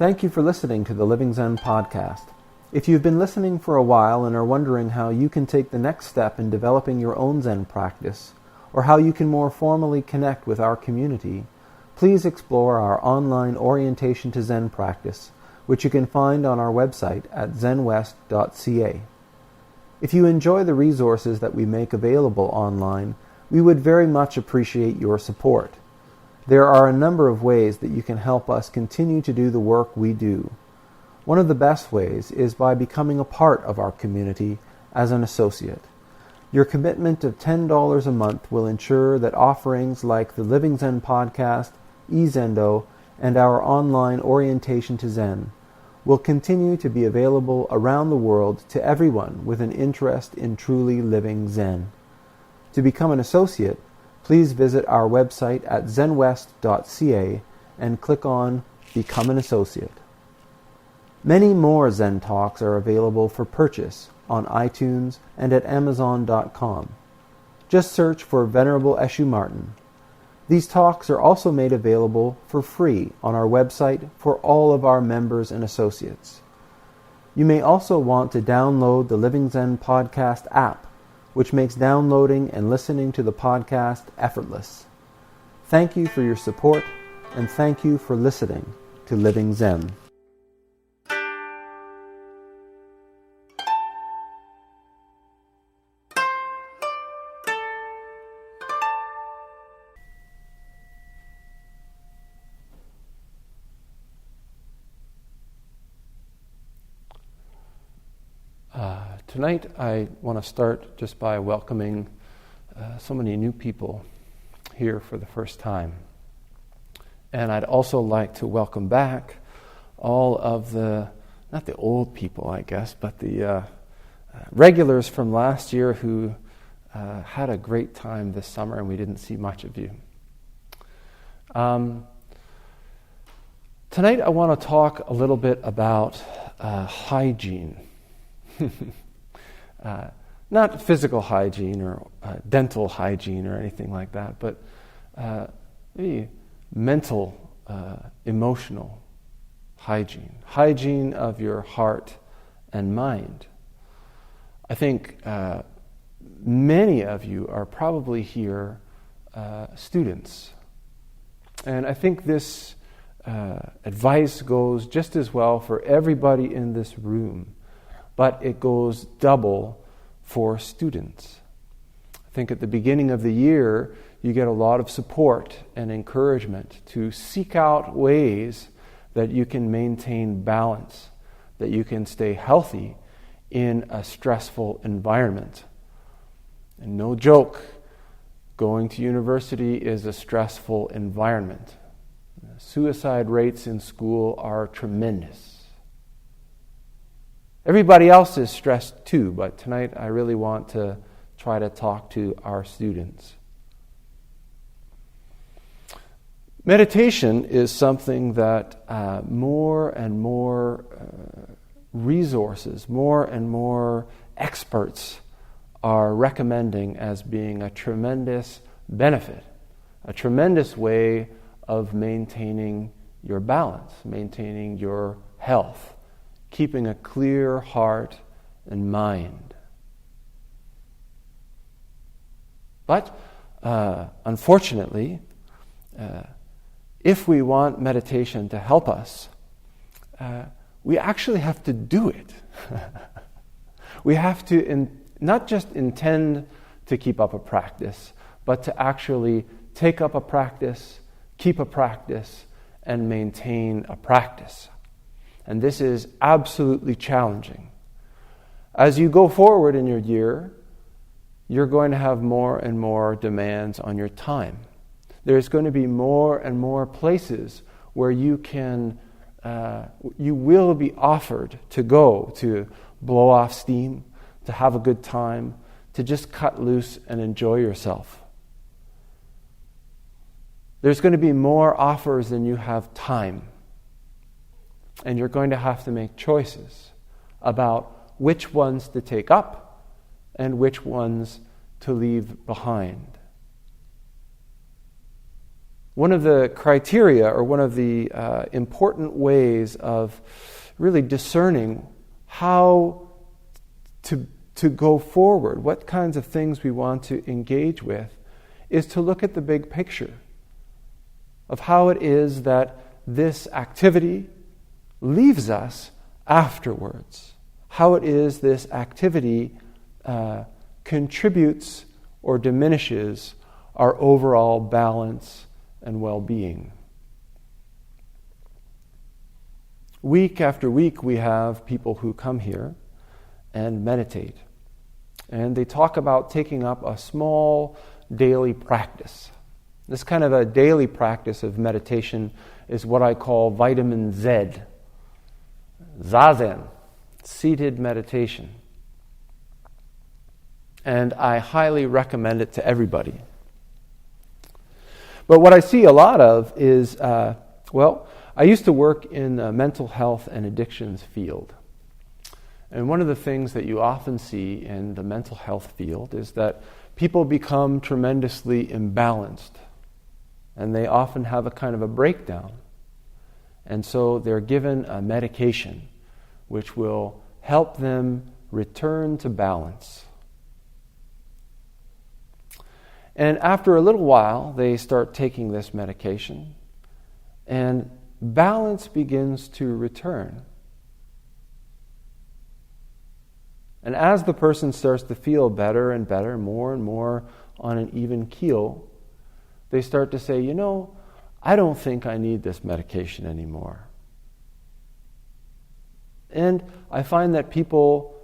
Thank you for listening to the Living Zen-podcast. If you've been listening for a while and are wondering how you can take the next step in developing your own Zen practice, or how you can more formally connect with our community, please explore our online Orientation to Zen practice, which you can find on our website at zenwest.ca. If you enjoy the resources that we make available online, we would very much appreciate your support. There are a number of ways that you can help us continue to do the work we do. One of the best ways is by becoming a part of our community as an associate. Your commitment of $10 a month will ensure that offerings like the Living Zen-podcast, eZendo, and our online Orientation to Zen will continue to be available around the world to everyone with an interest in truly living Zen. To become an associate, please visit our website at zenwest.ca and click on Become an Associate. Many more Zen Talks are available for purchase on iTunes and at Amazon.com. Just search for Venerable Eshu Martin. These talks are also made available for free on our website for all of our members and associates. You may also want to download the Living Zen Podcast app, which makes downloading and listening to the podcast effortless. Thank you for your support, and thank you for listening to Living Zen. Tonight I want to start just by welcoming so many new people here for the first time. And I'd also like to welcome back all of not the old people, I guess, but the regulars from last year who had a great time this summer and we didn't see much of you. Tonight I want to talk a little bit about hygiene. Not physical hygiene or dental hygiene or anything like that, but maybe mental, emotional hygiene. Hygiene of your heart and mind. I think many of you are probably here students. And I think this advice goes just as well for everybody in this room, but it goes double for students. I think at the beginning of the year, you get a lot of support and encouragement to seek out ways that you can maintain balance, that you can stay healthy in a stressful environment. And no joke, going to university is a stressful environment. Suicide rates in school are tremendous. Everybody else is stressed too, but tonight I really want to try to talk to our students. Meditation is something that more and more resources, more and more experts are recommending as being a tremendous benefit, a tremendous way of maintaining your balance, maintaining your health, keeping a clear heart and mind. But unfortunately, if we want meditation to help us, we actually have to do it. We have to not just intend to keep up a practice, but to actually take up a practice, keep a practice, and maintain a practice. And this is absolutely challenging. As you go forward in your year, you're going to have more and more demands on your time. There's going to be more and more places where you will be offered to go to blow off steam, to have a good time, to just cut loose and enjoy yourself. There's going to be more offers than you have time. And you're going to have to make choices about which ones to take up and which ones to leave behind. One of the criteria, or one of the important ways of really discerning how to go forward, what kinds of things we want to engage with, is to look at the big picture of how it is that this activity leaves us afterwards, how it is this activity contributes or diminishes our overall balance and well-being. Week after week, we have people who come here and meditate. And they talk about taking up a small daily practice. This kind of a daily practice of meditation is what I call vitamin Z. Zazen, seated meditation. And I highly recommend it to everybody. But what I see a lot of is, I used to work in the mental health and addictions field. And one of the things that you often see in the mental health field is that people become tremendously imbalanced. And they often have a kind of a breakdown. And so they're given a medication which will help them return to balance. And after a little while, they start taking this medication, and balance begins to return. And as the person starts to feel better and better, more and more on an even keel, they start to say, I don't think I need this medication anymore. And I find that people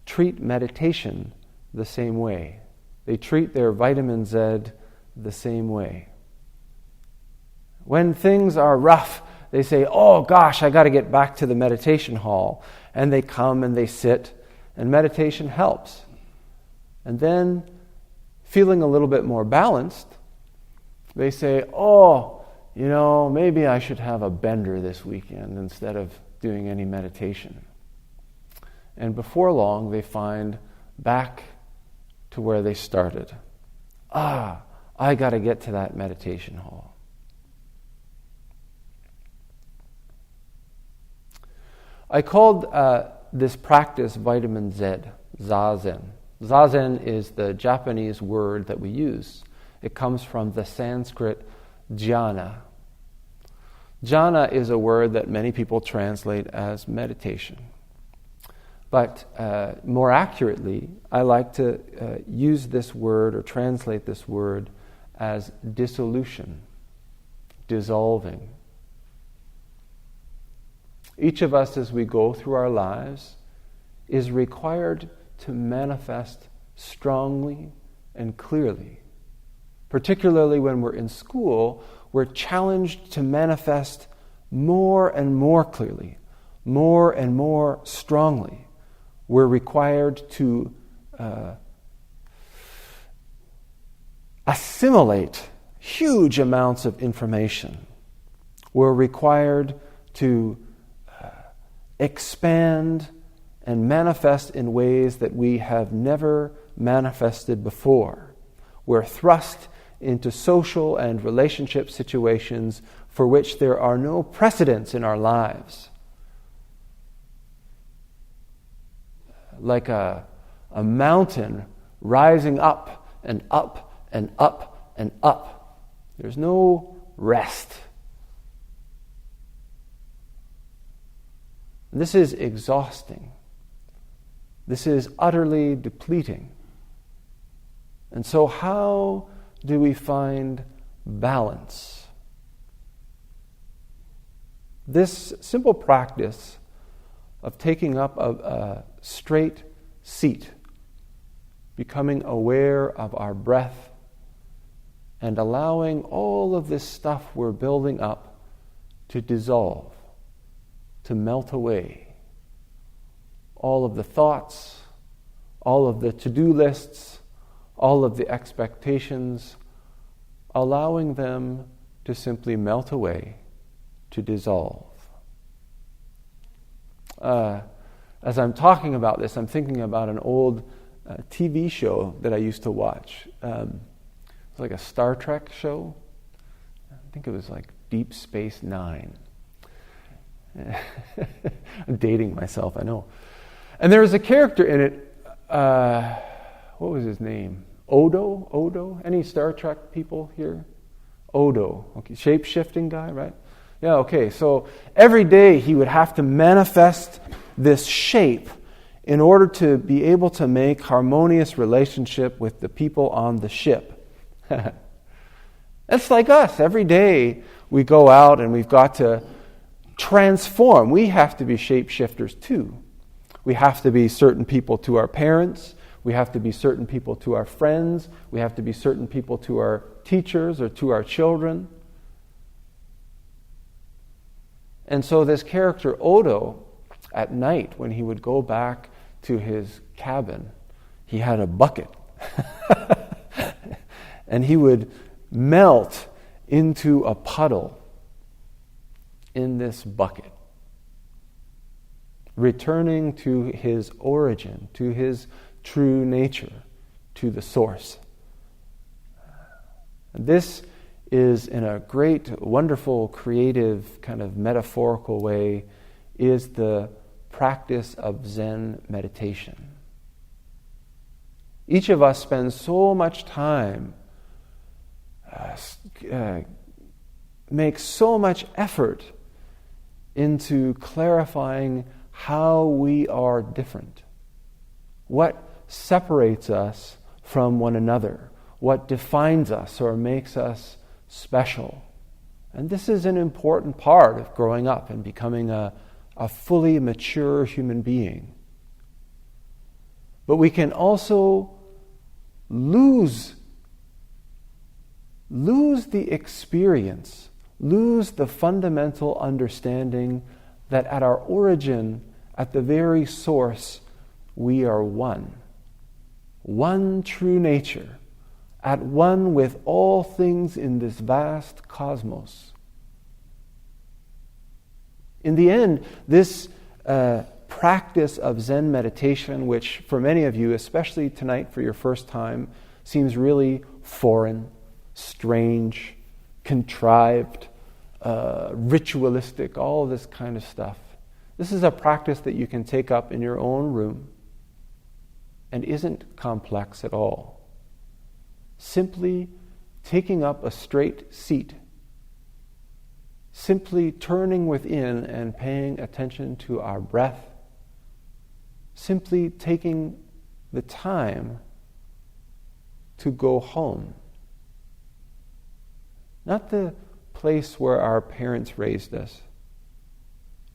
treat meditation the same way. They treat their vitamin Z the same way. When things are rough, they say, oh gosh, I got to get back to the meditation hall. And they come and they sit, and meditation helps. And then, feeling a little bit more balanced, they say, maybe I should have a bender this weekend instead of doing any meditation. And before long, they find back to where they started. I got to get to that meditation hall. I called this practice vitamin Z, Zazen. Zazen is the Japanese word that we use. It comes from the Sanskrit jhana. Jhana is a word that many people translate as meditation. But more accurately, I like to use this word or translate this word as dissolution, dissolving. Each of us, as we go through our lives, is required to manifest strongly and clearly. Particularly when we're in school, we're challenged to manifest more and more clearly, more and more strongly. We're required to assimilate huge amounts of information. We're required to expand and manifest in ways that we have never manifested before. We're thrust into social and relationship situations for which there are no precedents in our lives. Like a mountain rising up and up and up and up. There's no rest. This is exhausting. This is utterly depleting. And so how do we find balance? This simple practice of taking up a straight seat, becoming aware of our breath, and allowing all of this stuff we're building up to dissolve, to melt away. All of the thoughts, all of the to-do lists, all of the expectations, allowing them to simply melt away, to dissolve. As I'm talking about this, I'm thinking about an old TV show that I used to watch. It was like a Star Trek show. think it was like Deep Space Nine. I'm dating myself, I know. And there was a character in it, what was his name? Odo? Any Star Trek people here? Odo, okay, shape-shifting guy, right? Yeah, okay, so every day he would have to manifest this shape in order to be able to make harmonious relationship with the people on the ship. It's like us. Every day we go out and we've got to transform. We have to be shapeshifters too. We have to be certain people to our parents. We have to be certain people to our friends. We have to be certain people to our teachers or to our children. And so this character, Odo, at night when he would go back to his cabin, he had a bucket. And he would melt into a puddle in this bucket, returning to his origin, to his true nature, to the source. This is, in a great, wonderful, creative, kind of metaphorical way, is the practice of Zen meditation. Each of us spends so much time, makes so much effort into clarifying how we are different. What separates us from one another? What defines us or makes us special? And this is an important part of growing up and becoming a fully mature human being. But we can also lose the experience, lose the fundamental understanding that at our origin, at the very source, we are one. One true nature, at one with all things in this vast cosmos. In the end, this practice of Zen meditation, which for many of you, especially tonight for your first time, seems really foreign, strange, contrived, ritualistic, all this kind of stuff. This is a practice that you can take up in your own room and isn't complex at all. Simply taking up a straight seat, simply turning within and paying attention to our breath, simply taking the time to go home. Not the place where our parents raised us,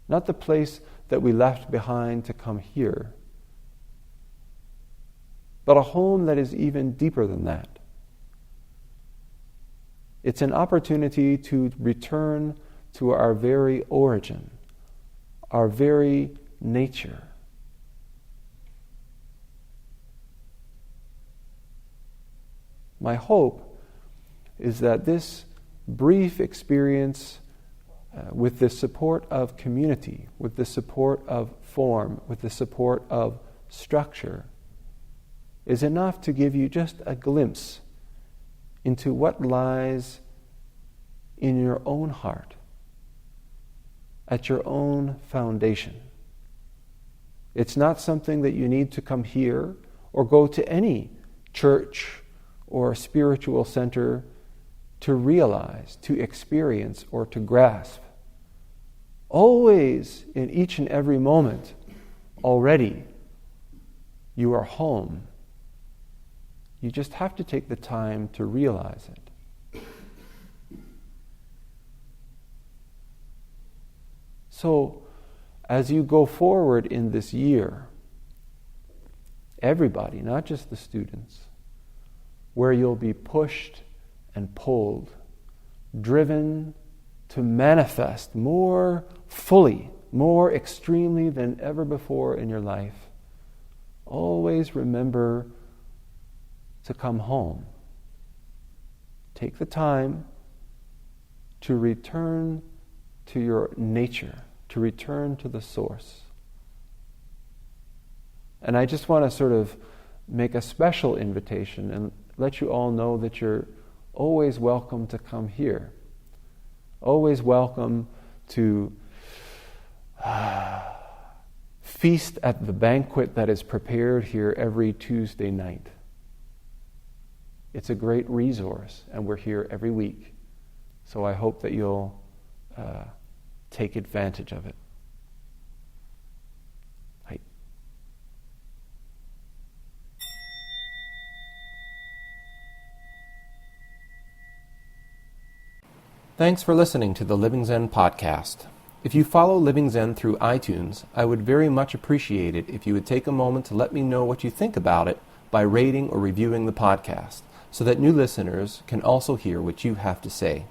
not the place that we left behind to come here, but a home that is even deeper than that. It's an opportunity to return to our very origin, our very nature. My hope is that this brief experience with the support of community, with the support of form, with the support of structure, is enough to give you just a glimpse into what lies in your own heart, at your own foundation. It's not something that you need to come here or go to any church or spiritual center to realize, to experience, or to grasp. Always, in each and every moment, already, you are home. You just have to take the time to realize it. So, as you go forward in this year, everybody, not just the students, where you'll be pushed and pulled, driven to manifest more fully, more extremely than ever before in your life, always remember to come home. Take the time to return to your nature, to return to the source. And I just want to sort of make a special invitation and let you all know that you're always welcome to come here. always welcome to feast at the banquet that is prepared here every Tuesday night. It's a great resource, and we're here every week. So I hope that you'll take advantage of it. Right. Thanks for listening to the Living Zen podcast. If you follow Living Zen through iTunes, I would very much appreciate it if you would take a moment to let me know what you think about it by rating or reviewing the podcast, so that new listeners can also hear what you have to say.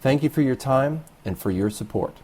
Thank you for your time and for your support.